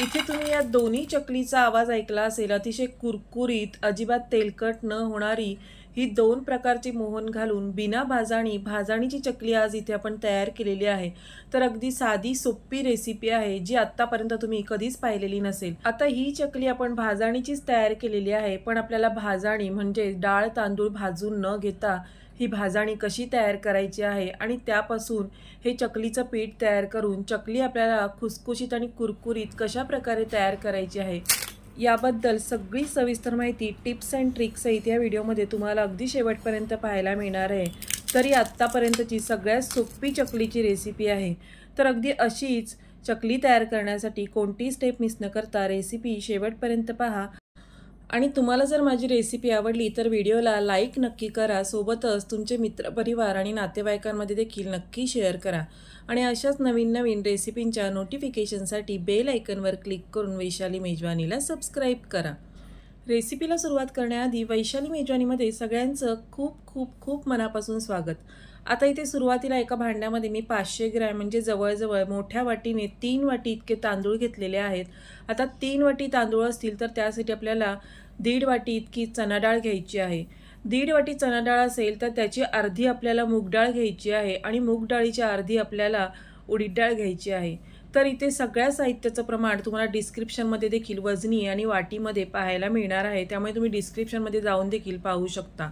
इथे तुम्ही या दोन्ही चकलीचा आवाज ऐकला असेल। अतिशय कुरकुरीत, अजिबात तेलकट न होणारी ही 2 प्रकारची मोहन घालून बिना भाजणीची चकली आज इथे आपण तयार केलेली आहे। तर अगदी साधी सोपी रेसिपी आहे, जी आत्तापर्यंत तुम्ही कधीच पाहिलेली नसेल। आता ही चकली आपण भाजणीचीच तयार केलेली आहे, पण आपल्याला भाजणी म्हणजे डाळ तांदूळ भाजून न घेता ही भाजणी कशी तयार करायची आहे आणि त्यापासून हे चकलीचं पीठ तयार करून चकली आपल्याला खुसखुशीत आणि कुरकुरीत कशा प्रकारे तयार करायची आहे, याबद्दल सगळी सविस्तर माहिती टिप्स अँड ट्रिक्स सहित या व्हिडिओमध्ये तुम्हाला अगदी शेवटपर्यंत पाहायला मिळणार आहे। तर ही आत्तापर्यंतची सगळ्यात सोपी चकलीची रेसिपी आहे। तर अगदी अशीच चकली तयार करण्यासाठी कोणतीही स्टेप मिस न करता रेसिपी शेवटपर्यंत पहा। आणि तुम्हाला जर माझी रेसिपी आवडली तर व्हिडिओला लाईक नक्की करा, सोबतच तुमचे मित्रपरिवार आणि नातेवाईकांमध्ये देखील नक्की शेअर करा। आणि अशाच नवीन नवीन रेसिपींच्या नोटिफिकेशनसाठी बेल आयकॉनवर क्लिक करून वैशाली मेजवानीला सबस्क्राईब करा। रेसिपीला सुरुवात करण्याआधी वैशाली मेजवानीमध्ये सगळ्यांचं खूप खूप खूप मनापासून स्वागत। आता इथे सुरुवातीला एका भांड्यामध्ये मी 500 ग्रॅम म्हणजे जवळजवळ मोठ्या वाटीने 3 वाटी इतके तांदूळ घेतलेले आहेत। आता 3 वाटी तांदूळ असतील तर त्यासाठी आपल्याला 1.5 वाटी इतकी चणा डाळ घ्यायची आहे। 1.5 वाटी चणा डाळ असेल तर त्याची अर्धी आपल्याला मूग डाळ घ्यायची आहे आणि मूग डाळीची अर्धी आपल्याला उडीद डाळ घ्यायची आहे। तर इथे सगळ्या साहित्याचं प्रमाण तुम्हाला डिस्क्रिप्शनमध्ये देखील वजनी आणि वाटीमध्ये पाहायला मिळणार आहे, त्यामुळे तुम्ही डिस्क्रिप्शनमध्ये जाऊन देखील पाहू शकता।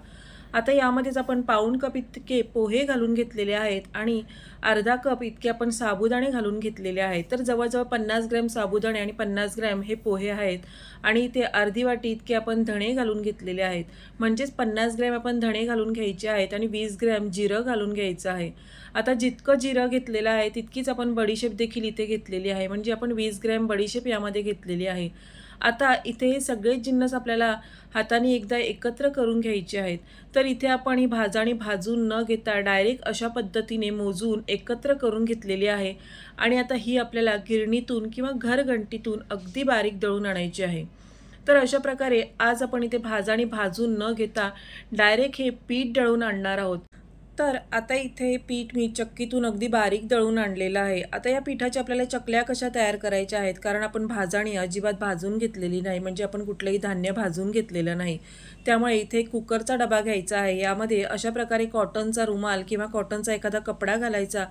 आता यामध्येच आपण पाऊण कप इतके पोहे घालून घेतलेले आहेत आणि अर्धा कप इतके आपण साबुदाणे घालून घेतलेले आहेत। तर जवळजवळ 50 ग्रॅम साबुदाणे आणि 50 ग्रॅम हे पोहे आहेत आणि इथे अर्धी वाटी इतके आपण धणे घालून घेतलेले आहेत। म्हणजेच 50 ग्रॅम आपण धणे घालून घ्यायचे आहेत आणि 20 ग्रॅम जिरं घालून घ्यायचं आहे। आता जितकं जिरं घेतलेलं आहे तितकीच आपण बडीशेप देखील इथे घेतलेली आहे, म्हणजे आपण 20 ग्रॅम बडीशेप यामध्ये घेतलेली आहे। आता इथे हे सगळे जिन्नस आपल्याला हाताने एकदा एकत्र करून घ्यायचे आहेत। तर इथे आपण ही भाजणी भाजून न घेता डायरेक्ट अशा पद्धतीने मोजून एकत्र करून घेतलेली आहे आणि आता ही आपल्याला गिरणीतून किंवा घरघंटीतून अगदी बारीक दळून आणायची आहे। तर अशा प्रकारे आज आपण इथे भाजणी भाजून न घेता डायरेक्ट हे पीठ दळून आणणार आहोत। तर आता इथे हे पीठ मी चक्कीतून अगदी बारीक दळून आणलेलं आहे। आता या पिठाच्या आपल्याला चकल्या कशा तयार करायच्या आहेत, कारण आपण भाजणी अजिबात भाजून घेतलेली नाही, म्हणजे आपण कुठलंही धान्य भाजून घेतलेलं नाही। त्यामुळे इथे कुकरचा डबा घ्यायचा आहे, यामध्ये अशा प्रकारे कॉटनचा रुमाल किंवा कॉटनचा एखादा कपडा घालायचा।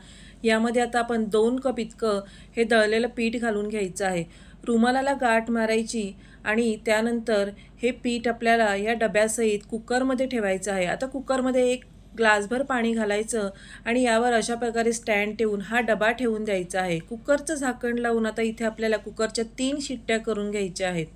यामध्ये आता आपण 2 कप इतकं हे दळलेलं पीठ घालून घ्यायचं आहे। रुमालाला गाठ मारायची आणि त्यानंतर हे पीठ आपल्याला या डब्यासहित कुकरमध्ये ठेवायचं आहे। आता कुकरमध्ये 1 ग्लासभर पाणी घालायचं आणि यावर अशा प्रकारे स्टँड ठेवून हा डबा ठेवून द्यायचा आहे। कुकरचं झाकण लावून आता इथे आपल्याला कुकरच्या 3 शिट्ट्या करून घ्यायच्या आहेत।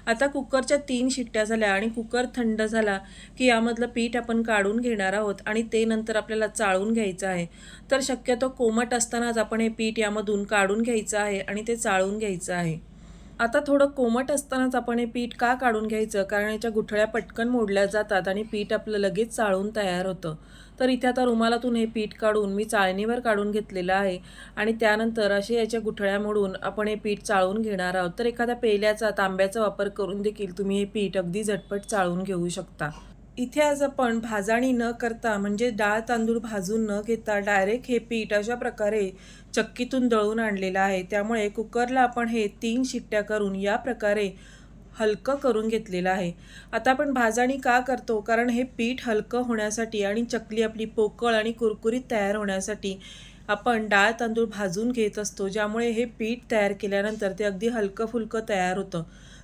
आता कुकरच्या 3 शिट्ट्या झाल्या आणि कुकर थंड झाला की यामधलं पीठ आपण काढून घेणार आहोत आणि ते नंतर आपल्याला चाळून घ्यायचं आहे। तर शक्यतो कोमट असतानाच आपण हे पीठ यामधून काढून घ्यायचं आहे आणि ते चाळून घ्यायचं आहे। आता थोडं कोमट असतानाच आपण हे पीठ का काढून घ्यायचं, कारण याच्या गुठळ्या पटकन मोडल्या जातात आणि पीठ आपलं लगेच चाळून तयार होतं। तर इथे आता रुमालातून हे पीठ काढून मी चाळणीवर काढून घेतलेलं आहे आणि त्यानंतर असे याच्या गुठळ्या मोडून आपण हे पीठ चाळून घेणार आहोत। तर एखाद्या पेल्याचा तांब्याचा वापर करून देखील तुम्ही हे पीठ अगदी झटपट चाळून घेऊ शकता। इथे आज आपण भाजणी न करता म्हणजे डाळ तांदूळ भाजून न घेता डायरेक्ट हे पीठ अशा प्रकारे चक्कीतून दळून आणलेलं आहे। त्यामुळे कुकरला आपण हे 3 शिट्ट्या करून या प्रकारे हलकं करून घेतलेलं आहे। आता आपण भाजणी का करतो, कारण हे पीठ हलकं होण्यासाठी आणि चकली आपली पोकळ आणि कुरकुरीत तयार होण्यासाठी आपण डाळ तांदूळ भाजून घेत असतो, ज्यामुळे हे पीठ तयार केल्यानंतर ते अगदी हलकं फुलकं तयार होतं।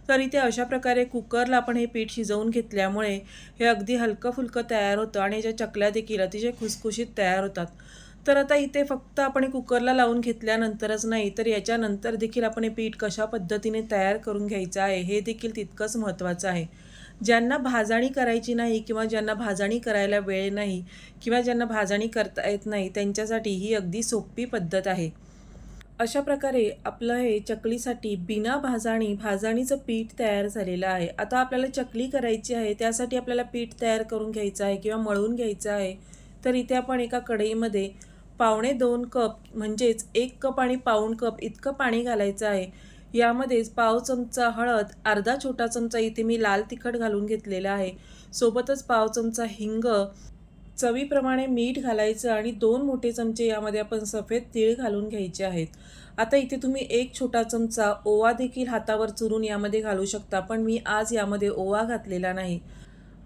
तर इथे अशा प्रकारे कुकरला आपण हे पीठ शिजवून घेतल्यामुळे हे अगदी हलकं फुलकं तयार होतं आणि याच्या चकल्या देखील अतिशय खुसखुशीत तयार होतात। तर आता इथे फक्त आपण कुकरला लावून घेतल्यानंतरच नाही, तर याच्यानंतर देखील आपण हे पीठ कशा पद्धतीने तयार करून घ्यायचं आहे हे देखील तितकंच महत्त्वाचं आहे। ज्यांना भाजणी करायची नाही किंवा ज्यांना भाजणी करायला वेळ नाही किंवा ज्यांना भाजणी करता येत नाही, त्यांच्यासाठी ही अगदी सोपी पद्धत आहे। अशा प्रकारे आपलं हे चकलीसाठी बिना भाजणीचं पीठ तयार झालेलं आहे। आता आपल्याला चकली करायची आहे, त्यासाठी आपल्याला पीठ तयार करून घ्यायचं आहे किंवा मळून घ्यायचं आहे। तर इथे आपण एका कढईमध्ये 2.25 कप म्हणजेच 1 कप आणि पाऊण कप इतकं पाणी घालायचं आहे। यामध्येच पाव चमचा हळद, अर्धा छोटा चमचा इथे मी लाल तिखट घालून घेतलेला आहे, सोबतच पाव चमचा हिंग चवीप्रमाणे मीठ घालायचं आणि 2 मोठे चमचे यामध्ये आपण सफेद तीळ घालून घ्यायचे आहेत. आता इथे तुम्ही 1 छोटा चमचा ओवा देखील हातावर चुरून यामध्ये घालू शकता, पण मी आज यामध्ये ओवा घातलेला नाही.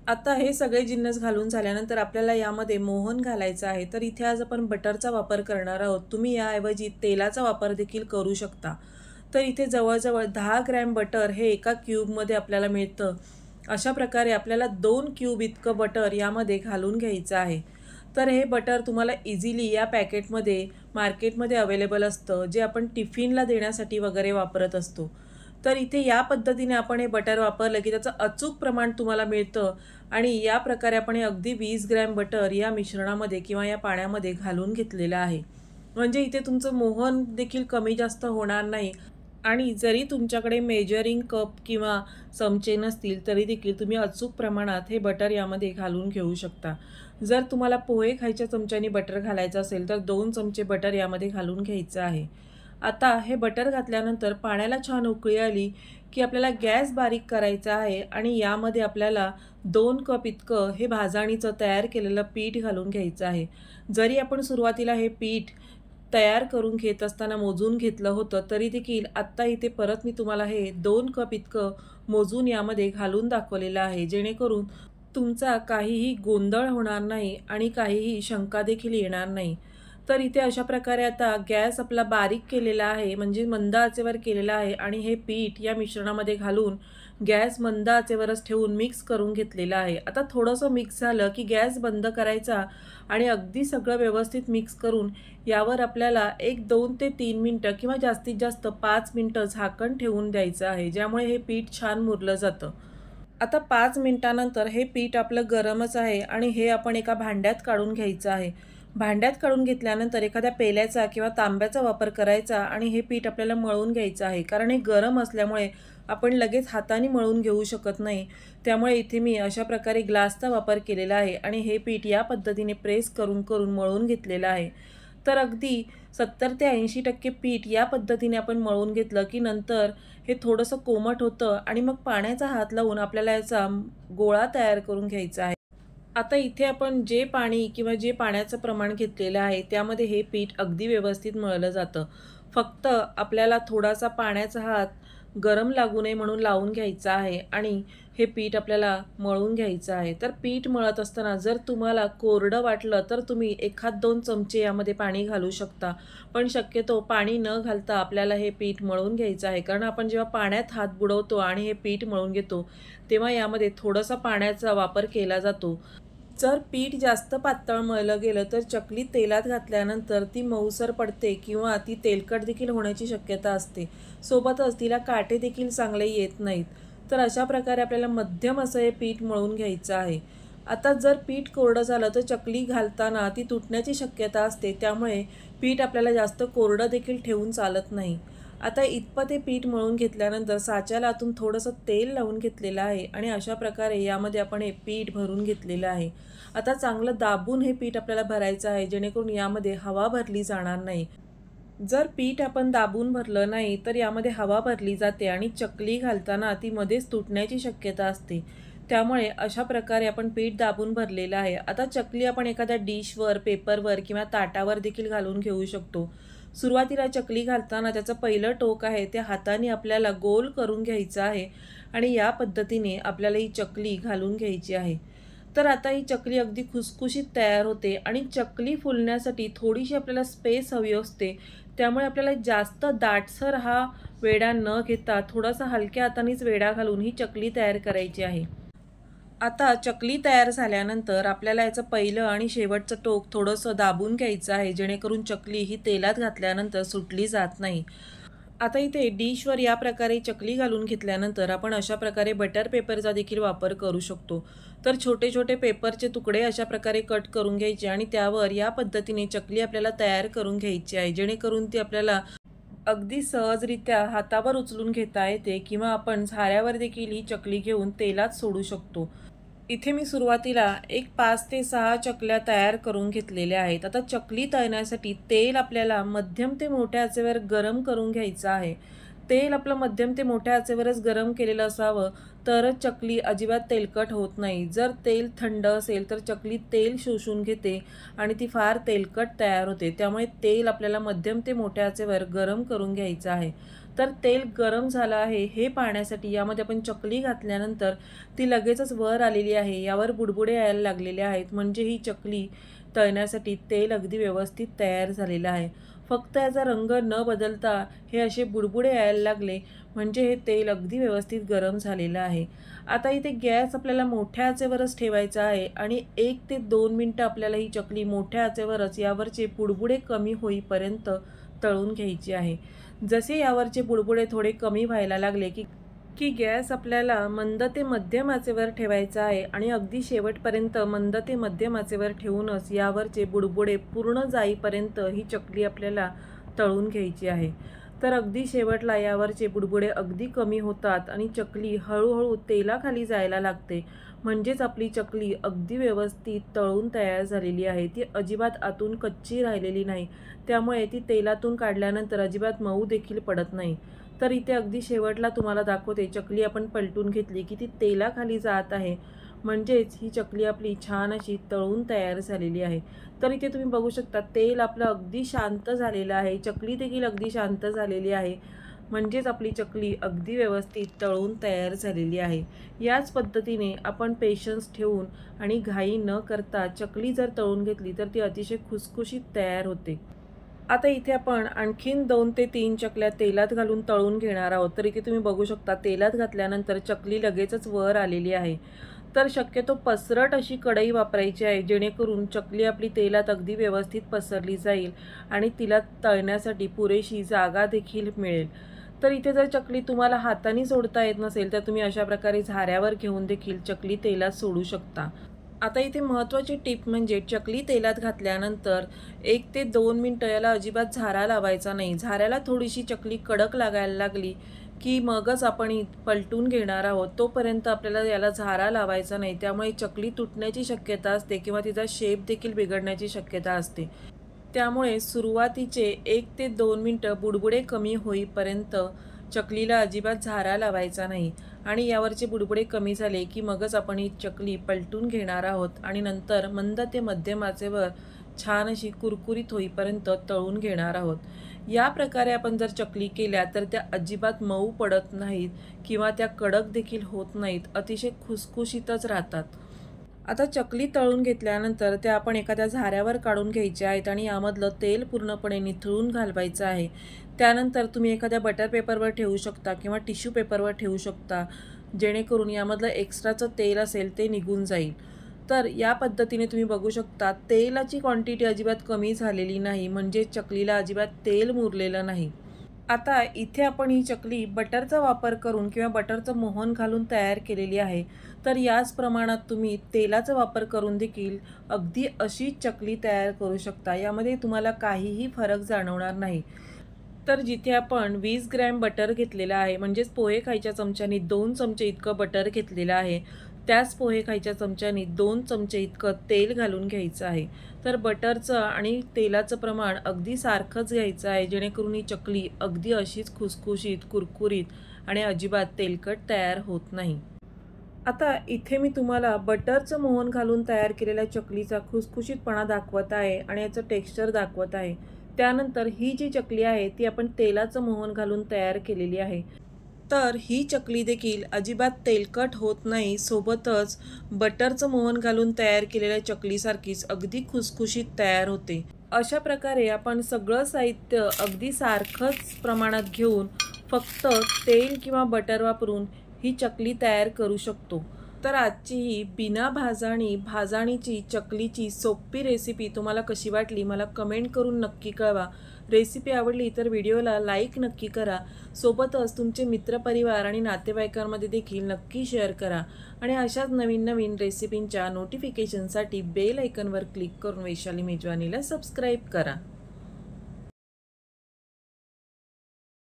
आता हे सगळे जिन्नस घालून झाल्यानंतर आपल्याला यामध्ये मोहन घालायचं आहे. तर इथे आज आपण बटरचा वापर करणार आहोत. तुम्ही याऐवजी तेलाचा वापर देखील करू शकता. तर इथे जवळजवळ 10 ग्रॅम बटर हे एका क्यूबमध्ये आपल्याला मिळतं. अशा प्रकारे आपल्याला 2 क्यूब इतकं बटर यामध्ये घालून घ्यायचं आहे. तर हे बटर तुम्हाला इझिली या पॅकेटमध्ये मार्केटमध्ये अवेलेबल असतं, जे आपण टिफिनला देण्यासाठी वगैरे वापरत असतो. तर इथे या पद्धतीने आपण हे बटर वापरलं की त्याचं अचूक प्रमाण तुम्हाला मिळतं आणि या प्रकारे आपण हे अगदी 20 ग्रॅम बटर या मिश्रणामध्ये किंवा या पाण्यामध्ये घालून घेतलेलं आहे. म्हणजे इथे तुमचं मोहन देखील कमी जास्त होणार नाही आणि जरी तुमच्याकडे मेजरिंग कप किंवा चमचे नसतील तरी देखील तुम्ही अचूक प्रमाणात हे बटर यामध्ये घालून घेऊ शकता. जर तुम्हाला पोहे खायच्या चमच्याने बटर घालायचं असेल तर 2 चमचे बटर यामध्ये घालून घ्यायचं आहे. आता हे बटर घातल्यानंतर पाण्याला छान उकळी आली की आपल्याला गॅस बारीक करायचा आहे आणि यामध्ये आपल्याला 2 कप इतकं हे भाजणीचं तयार केलेलं पीठ घालून घ्यायचं आहे. जरी आपण सुरुवातीला हे पीठ तयार करून घेत असताना मोजून घेतलं होतं तरी देखील आत्ता इथे परत मी तुम्हाला हे 2 कप इतकं मोजून यामध्ये घालून दाखवलेलं आहे, जेणेकरून तुमचा काहीही गोंधळ होणार नाही आणि काहीही शंका देखील येणार नाही. तर इथे अशा प्रकारे आता गॅस आपला बारीक केलेला आहे, म्हणजे मंद आचेवर केलेला आहे आणि हे पीठ या मिश्रणामध्ये घालून गॅस मंद आचेवरच ठेवून मिक्स करून घेतलेलं आहे. आता थोडंसं मिक्स झालं की गॅस बंद करायचा आणि अगदी सगळं व्यवस्थित मिक्स करून यावर आपल्याला 2 ते 3 मिनटं किंवा जास्तीत जास्त 5 मिनटं झाकण ठेवून द्यायचं आहे, ज्यामुळे हे पीठ छान मुरलं जातं. आता 5 मिनिटानंतर हे पीठ आपलं गरमच आहे आणि हे आपण एका भांड्यात काढून घ्यायचं आहे. भांड्यात काढून घेतल्यानंतर एखाद्या पेल्याचा किंवा तांब्याचा वापर करायचा आणि हे पीठ आपल्याला मळून घ्यायचं आहे, कारण हे गरम असल्यामुळे आपण लगेच हाताने मळून घेऊ शकत नाही. त्यामुळे इथे मी अशा प्रकारे ग्लासचा वापर केलेला आहे आणि हे पीठ या पद्धतीने प्रेस करून करून मळून घेतलेलं आहे. तर अगदी 70 ते 80% पीठ या पद्धतीने आपण मळून घेतलं की नंतर हे थोडंसं कोमट होतं आणि मग पाण्याचा हात लावून आपल्याला याचा गोळा तयार करून घ्यायचा आहे. आता इथे आपण जे पाणी किंवा जे पाण्याचं प्रमाण घेतलेलं आहे त्यामध्ये हे पीठ अगदी व्यवस्थित मळलं जातं. फक्त आपल्याला थोडासा पाण्याचा हात गरम लागू नये म्हणून लावून घ्यायचा आहे आणि हे पीठ आपल्याला मळून घ्यायचं आहे. तर पीठ मळत असताना जर तुम्हाला कोरडं वाटलं तर तुम्ही 1-2 चमचे यामध्ये पाणी घालू शकता. पण शक्यतो पाणी न घालता आपल्याला हे पीठ मळून घ्यायचं आहे, कारण आपण जेव्हा पाण्यात हात बुडवतो आणि हे पीठ मळून घेतो तेव्हा यामध्ये थोडासा पाण्याचा वापर केला जातो. जर पीठ जास्त पातळ मळलं गेलं तर चकली तेलात घातल्यानंतर ती मऊसर पडते किंवा ती तेलकट देखील होण्याची शक्यता असते. सोबतच तिला काटे देखील चांगले येत नाहीत. तर अशा प्रकारे आपल्याला मध्यम असं हे पीठ मळून घ्यायचं आहे. आता जर पीठ कोरडं झालं तर चकली घालताना ती तुटण्याची शक्यता असते, त्यामुळे पीठ आपल्याला जास्त कोरडं देखील ठेवून चालत नाही. आता इतपत हे पीठ मळून घेतल्यानंतर साच्याला आतून थोडंसं तेल लावून घेतलेलं आहे आणि अशा प्रकारे यामध्ये आपण हे पीठ भरून घेतलेलं आहे. आता चांगलं दाबून हे पीठ आपल्याला भरायचं आहे, जेणेकरून यामध्ये हवा भरली जाणार नाही. जर पीठ आपण दाबून भरलं नाही तर यामध्ये हवा भरली जाते आणि चकली घालताना ती मध्येच तुटण्याची शक्यता असते. त्यामुळे अशा प्रकारे आपण पीठ दाबून भरलेलं आहे. आता चकली आपण एखाद्या डिशवर, पेपरवर किंवा ताटावर देखील घालून घेऊ शकतो. सुरुवातीला चकली घालताना त्याचं पहिलं टोक आहे ते हाताने आपल्याला गोल करून घ्यायचं आहे आणि या पद्धतीने आपल्याला ही चकली घालून घ्यायची आहे. तर आता ही चकली अगदी खुसखुशीत तयार होते आणि चकली फुलण्यासाठी थोडीशी आपल्याला स्पेस हवी असते. त्यामुळे आपल्याला जास्त दाटसर हा वेढा न घेता थोडासा हलक्या हातानेच वेढा घालून ही चकली तयार करायची आहे. आता चकली तयार झाल्यानंतर आपल्याला याचं पहिलं आणि शेवटचं टोक थोडंसं दाबून घ्यायचं आहे, जेणेकरून चकली ही तेलात घातल्यानंतर सुटली जात नाही. आता इथे डिशवर या प्रकारे चकली घालून घेतल्यानंतर आपण अशा प्रकारे बटर पेपरचा देखील वापर करू शकतो. तर छोटे छोटे पेपरचे तुकडे अशा प्रकारे कट करून घ्यायचे आणि त्यावर या पद्धतीने चकली आपल्याला तयार करून घ्यायची आहे, जेणेकरून ती आपल्याला अगदी सहजरित्या हातावर उचलून घेता येते किंवा आपण झाऱ्यावर देखील ही चकली घेऊन तेलात सोडू शकतो. इथे मी सुरुवातीला 5 ते 6 चकल्या तयार करून घेतलेल्या आहेत. आता चकली तळण्यासाठी तेल आपल्याला मध्यम ते मोठ्या आचेवर गरम करून घ्यायचं आहे. तेल आपलं मध्यम ते मोठ्या आचेवरच गरम केलेलं असावं तरच चकली अजिबात तेलकट होत नाही. जर तेल थंड असेल तर चकली तेल शोषून घेते आणि ती फार तेलकट तयार होते. त्यामुळे तेल आपल्याला मध्यम ते मोठ्या आचेवर गरम करून घ्यायचं आहे. तर तेल गरम झालं आहे हे पाहण्यासाठी यामध्ये आपण चकली घातल्यानंतर ती लगेचच वर आलेली आहे, यावर बुडबुडे यायला लागलेले आहेत, म्हणजे ही चकली तळण्यासाठी तेल अगदी व्यवस्थित तयार झालेलं आहे. फक्त याचा रंग न बदलता हे असे बुडबुडे यायला लागले म्हणजे हे तेल अगदी व्यवस्थित गरम झालेलं आहे. आता इथे गॅस आपल्याला मोठ्या आचेवरच ठेवायचा आहे आणि 1 ते 2 मिनटं आपल्याला ही चकली मोठ्या आचेवरच यावरचे बुडबुडे कमी होईपर्यंत तळून घ्यायची आहे. जसे यावरचे बुडबुडे थोडे कमी व्हायला लागले की गॅस आपल्याला मंद ते मध्यम आचेवर ठेवायचा आहे आणि अगदी शेवटपर्यंत मंद ते मध्यम आचेवर ठेवूनच यावरचे बुडबुडे पूर्ण जाईपर्यंत ही चकली आपल्याला तळून घ्यायची आहे. तर अगदी शेवटला यावरचे बुडबुडे अगदी कमी होतात आणि चकली हळूहळू तेलाखाली जायला लागते. म्हणजेच आपली चकली अगदी व्यवस्थित तळून तयार झालेली आहे. ती अजिबात आतून कच्ची राहिलेली नाही, त्यामुळे ती तेलातून काढल्यानंतर अजिबात मऊ देखील पडत नाही. तर इथे अगदी शेवटला तुम्हाला दाखवते, चकली आपण पलटून घेतली की ती तेलाखाली जात आहे, म्हणजेच ही चकली आपली छान अशी तळून तयार झालेली आहे. तर इथे तुम्ही बघू शकता तेल आपलं अगदी शांत झालेलं आहे, चकली देखील अगदी शांत झालेली आहे, म्हणजेच आपली चकली अगदी व्यवस्थित तळून तयार झालेली आहे. याच पद्धतीने आपण पेशन्स ठेवून आणि घाई न करता चकली जर तळून घेतली तर ती अतिशय खुसखुशीत तयार होते. आता इथे आपण आणखीन 2 ते 3 चकल्या तेलात घालून तळून घेणार आहोत. तर इथे तुम्ही बघू शकता तेलात घातल्यानंतर चकली लगेचच वर आलेली आहे. तर शक्यतो पसरट अशी कढई वापरायची आहे, जेणेकरून चकली आपली तेलात अगदी व्यवस्थित पसरली जाईल आणि तिला तळण्यासाठी पुरेशी जागा देखील मिळेल. तर इथे जर चकली तुम्हाला हाताने सोडता येत नसेल तर तुम्ही अशा प्रकारे झाऱ्यावर घेऊन देखील चकली तेलात सोडू शकता. आता इथे महत्त्वाची टिप म्हणजे चकली तेलात घातल्यानंतर 1 ते 2 मिनटं याला अजिबात झारा लावायचा नाही. झाऱ्याला थोडीशी चकली कडक लागायला लागली की मगच आपण पलटून घेणार आहोत. तोपर्यंत आपल्याला याला झारा लावायचा नाही, त्यामुळे चकली तुटण्याची शक्यता असते किंवा तिचा शेप देखील बिघडण्याची शक्यता असते. त्यामुळे सुरुवातीचे 1 ते 2 मिनटं बुडबुडे कमी होईपर्यंत चकलीला अजिबात झारा लावायचा नाही आणि यावरचे बुडबुडे कमी झाले की मगच आपण ही चकली पलटून घेणार आहोत आणि नंतर मंद ते मध्यम आचेवर छान अशी कुरकुरीत होईपर्यंत तळून घेणार आहोत. या प्रकारे आपण जर चकली केल्या तर त्या अजिबात मऊ पडत नाहीत किंवा त्या कडक देखील होत नाहीत, अतिशय खुसखुशीतच राहतात. आता चकली तळून घेतल्यानंतर त्या आपण एखाद्या झाऱ्यावर काढून घ्यायच्या आहेत आणि यामधलं तेल पूर्णपणे निथळून घालवायचं आहे. त्यानंतर तुम्ही एखाद्या बटर पेपरवर ठेवू शकता किंवा टिश्यू पेपरवर ठेवू शकता, जेणेकरून यामधलं एक्स्ट्राचं तेल असेल ते निघून जाईल. तर या पद्धतीने तुम्ही बघू शकता तेलाची क्वांटिटी अजिबात कमी झालेली नाही, म्हणजे चकलीला अजिबात तेल मुरलेलं नाही. आता इथे आपण ही चकली बटरचा वापर करून किंवा बटरचं मोहन घालून तयार केलेली आहे. तर याच प्रमाणात तुम्ही तेलाचा वापर करून देखील अगदी अशीच चकली तयार करू शकता. यामध्ये तुम्हाला काहीही फरक जाणवणार नाही. तर जिथे आपण 20 ग्रॅम बटर घेतलेलं आहे, म्हणजेच पोहे खायच्या चमच्यानी 2 चमचे इतकं बटर घेतलेलं आहे, त्याच पोहे खायच्या चमच्यानी 2 चमचे इतकं तेल घालून घ्यायचं आहे. तर बटरचं आणि तेलाचं प्रमाण अगदी सारखंच घ्यायचं आहे, जेणेकरून ही चकली अगदी अशीच खुसखुशीत, कुरकुरीत आणि अजिबात तेलकट तयार होत नाही. आता इथे मी तुम्हाला बटरचं मोहन घालून तयार केलेल्या चकलीचा खुसखुशीतपणा दाखवत आहे आणि याचं टेक्स्चर दाखवत आहे. त्यानंतर ही जी चकली आहे ती आपण तेलाचं मोहन घालून तयार केलेली आहे. तर ही चकली देखील अजिबात तेलकट होत नाही, सोबतच बटरचं मोहन घालून तयार केलेल्या चकलीसारखीच अगदी खुसखुशीत तयार होते. अशा प्रकारे आपण सगळं साहित्य अगदी सारखंच प्रमाणात घेऊन फक्त तेल किंवा बटर वापरून ही चकली तयार करू शकतो. तर आजची ही बिना भाजणीची चकलीची सोपी रेसिपी तुम्हाला कशी वाटली मला कमेंट करून नक्की कळवा. रेसिपी आवडली तर व्हिडिओला लाईक नक्की करा. सोबतच तुमचे मित्रपरिवार आणि नातेवाईकांमध्ये देखील नक्की शेअर करा आणि अशाच नवीन नवीन रेसिपींच्या नोटिफिकेशनसाठी बेल आयकॉनवर क्लिक करून वैशाली मेजवानीला सबस्क्राईब करा.